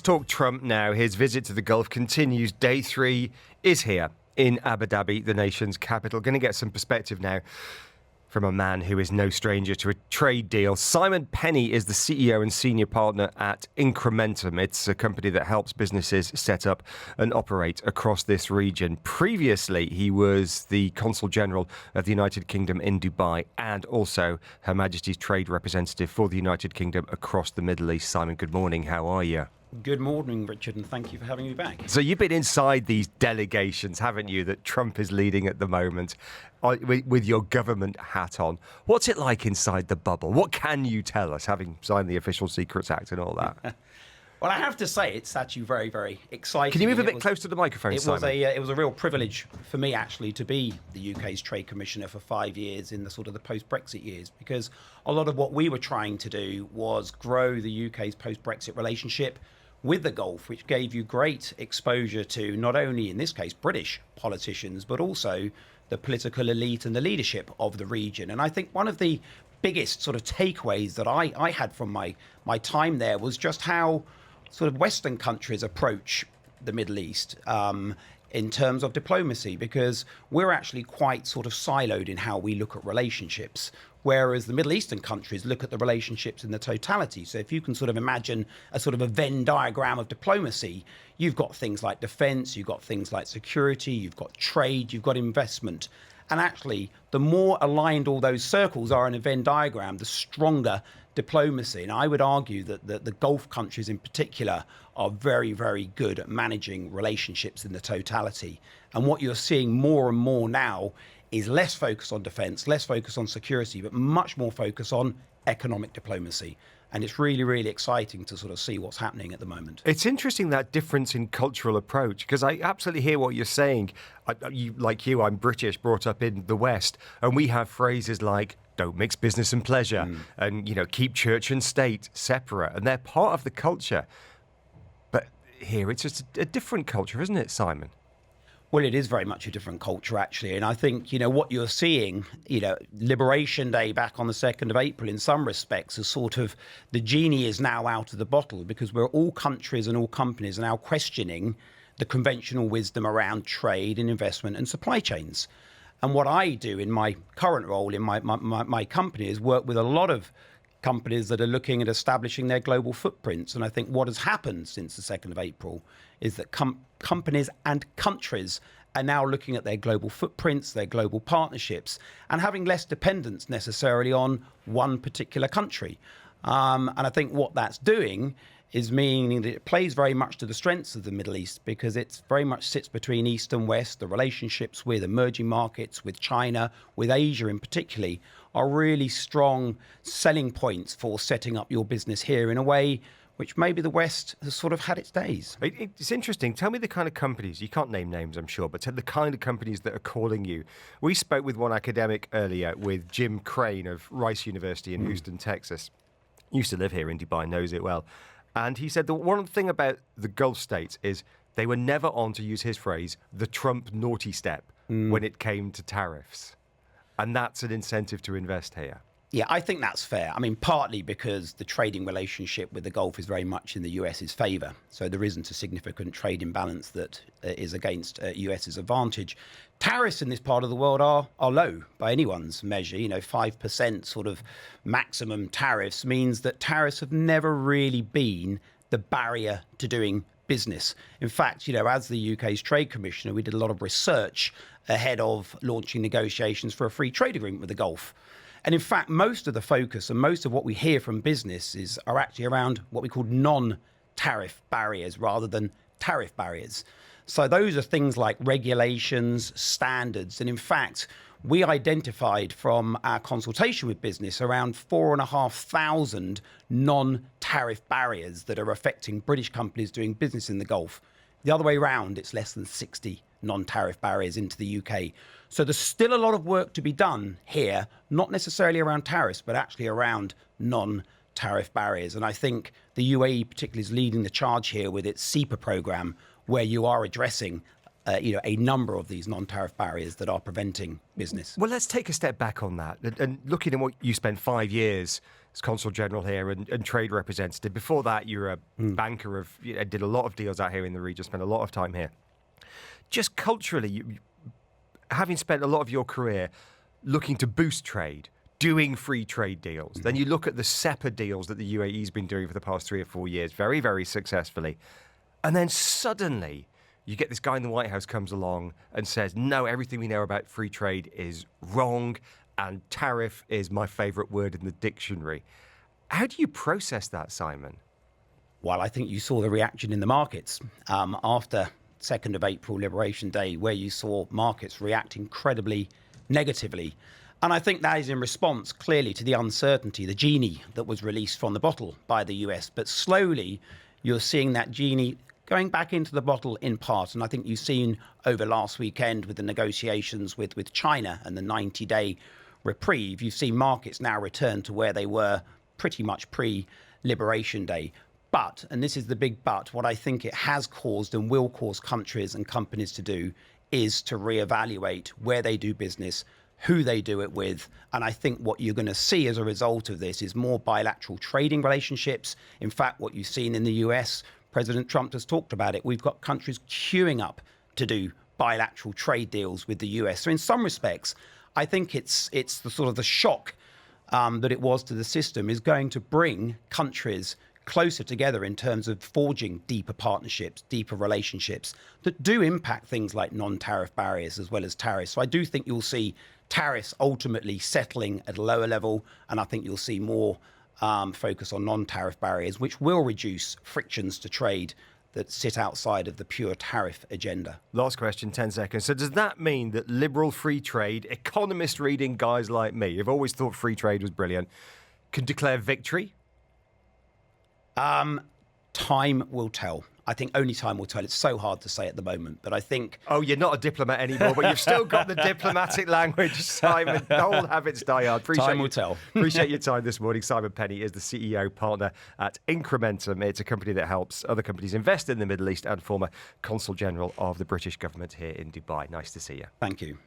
talk Trump now. His visit to the Gulf continues. Day 3 is here in Abu Dhabi, the nation's capital. Going to get some perspective now from a man who is no stranger to a trade deal. Simon Penney is the CEO and senior partner at Incrementum. It's a company that helps businesses set up and operate across this region. Previously, he was the Consul General of the United Kingdom in Dubai and also Her Majesty's trade representative for the United Kingdom across the Middle East. Simon, good morning. How are you? Good morning, Richard, and thank you for having me back. So you've been inside these delegations, haven't you, that Trump is leading at the moment, with your government hat on. What's it like inside the bubble? What can you tell us, having signed the Official Secrets Act and all that? Well, I have to say, it's actually very, very exciting. Can you move a bit closer to the microphone, Simon? It was a real privilege for me, actually, to be the UK's Trade Commissioner for 5 years in the sort of the post-Brexit years, because a lot of what we were trying to do was grow the UK's post-Brexit relationship with the Gulf, which gave you great exposure to not only, in this case, British politicians, but also the political elite and the leadership of the region. And I think one of the biggest sort of takeaways that I had from my time there was just how sort of Western countries approach the Middle East in terms of diplomacy, because we're actually quite sort of siloed in how we look at relationships, whereas the Middle Eastern countries look at the relationships in the totality. So if you can sort of imagine a sort of a Venn diagram of diplomacy, you've got things like defense, you've got things like security, you've got trade, you've got investment. And actually, the more aligned all those circles are in a Venn diagram, the stronger diplomacy. And I would argue that the Gulf countries in particular are very, very good at managing relationships in the totality. And what you're seeing more and more now is less focus on defense, less focus on security, but much more focus on economic diplomacy. And it's really, really exciting to sort of see what's happening at the moment. It's interesting, that difference in cultural approach, because I absolutely hear what you're saying. I'm British, brought up in the West, and we have phrases like, don't mix business and pleasure, and, keep church and state separate, and they're part of the culture. But here it's just a different culture, isn't it, Simon? Well, it is very much a different culture, actually. And I think, what you're seeing, Liberation Day back on the 2nd of April, in some respects, is sort of the genie is now out of the bottle, because we're all countries and all companies are now questioning the conventional wisdom around trade and investment and supply chains. And what I do in my current role in my company is work with a lot of companies that are looking at establishing their global footprints. And I think what has happened since the 2nd of April is that companies and countries are now looking at their global footprints, their global partnerships, and having less dependence necessarily on one particular country. And I think what that's doing is meaning that it plays very much to the strengths of the Middle East, because it's very much sits between East and West. The relationships with emerging markets, with China, with Asia in particular, are really strong selling points for setting up your business here in a way which maybe the West has sort of had its days. It's interesting. Tell me the kind of companies, you can't name names, I'm sure, but tell the kind of companies that are calling you. We spoke with one academic earlier, with Jim Crane of Rice University in Houston, Texas. Used to live here in Dubai, knows it well. And he said the one thing about the Gulf states is they were never on, to use his phrase, the Trump naughty step when it came to tariffs. And that's an incentive to invest here. Yeah, I think that's fair. I mean, partly because the trading relationship with the Gulf is very much in the US's favour. So there isn't a significant trade imbalance that is against US's advantage. Tariffs in this part of the world are low by anyone's measure. 5% sort of maximum tariffs means that tariffs have never really been the barrier to doing business. In fact, as the UK's Trade Commissioner, we did a lot of research ahead of launching negotiations for a free trade agreement with the Gulf. And in fact, most of the focus and most of what we hear from businesses are actually around what we call non-tariff barriers rather than tariff barriers. So those are things like regulations, standards. And in fact, we identified from our consultation with business around 4,500 non-tariff barriers that are affecting British companies doing business in the Gulf. The other way around, it's less than 60 non-tariff barriers into the UK. So there's still a lot of work to be done here, not necessarily around tariffs, but actually around non-tariff barriers. And I think the UAE particularly is leading the charge here with its SEPA program, where you are addressing a number of these non-tariff barriers that are preventing business. Well, let's take a step back on that. And looking at what you spent 5 years Consul General here and trade representative. Before that, you were a banker did a lot of deals out here in the region, spent a lot of time here. Just culturally, having spent a lot of your career looking to boost trade, doing free trade deals, then you look at the SEPA deals that the UAE's been doing for the past 3 or 4 years, very, very successfully. And then suddenly you get this guy in the White House comes along and says, no, everything we know about free trade is wrong, and tariff is my favourite word in the dictionary. How do you process that, Simon? Well, I think you saw the reaction in the markets after 2nd of April, Liberation Day, where you saw markets react incredibly negatively. And I think that is in response, clearly, to the uncertainty, the genie that was released from the bottle by the US. But slowly, you're seeing that genie going back into the bottle in part. And I think you've seen over last weekend with the negotiations with China and the 90-day reprieve, you've seen markets now return to where they were pretty much pre-Liberation Day. But, and this is the big but, what I think it has caused and will cause countries and companies to do is to reevaluate where they do business, who they do it with. And I think what you're going to see as a result of this is more bilateral trading relationships. In fact, what you've seen in the US, President Trump has talked about it. We've got countries queuing up to do bilateral trade deals with the US. So in some respects, I think it's the sort of the shock that it was to the system is going to bring countries closer together in terms of forging deeper partnerships, deeper relationships that do impact things like non-tariff barriers as well as tariffs. So I do think you'll see tariffs ultimately settling at a lower level, and I think you'll see more focus on non-tariff barriers, which will reduce frictions to trade that sit outside of the pure tariff agenda. Last question, 10 seconds. So does that mean that liberal free trade, economist reading guys like me, who've always thought free trade was brilliant, can declare victory? Time will tell. I think only time will tell. It's so hard to say at the moment, but I think... Oh, you're not a diplomat anymore, but you've still got the diplomatic language, Simon. Old habits die hard. Time will tell. Appreciate your time this morning. Simon Penney is the CEO partner at Incrementum. It's a company that helps other companies invest in the Middle East and former Consul General of the British government here in Dubai. Nice to see you. Thank you.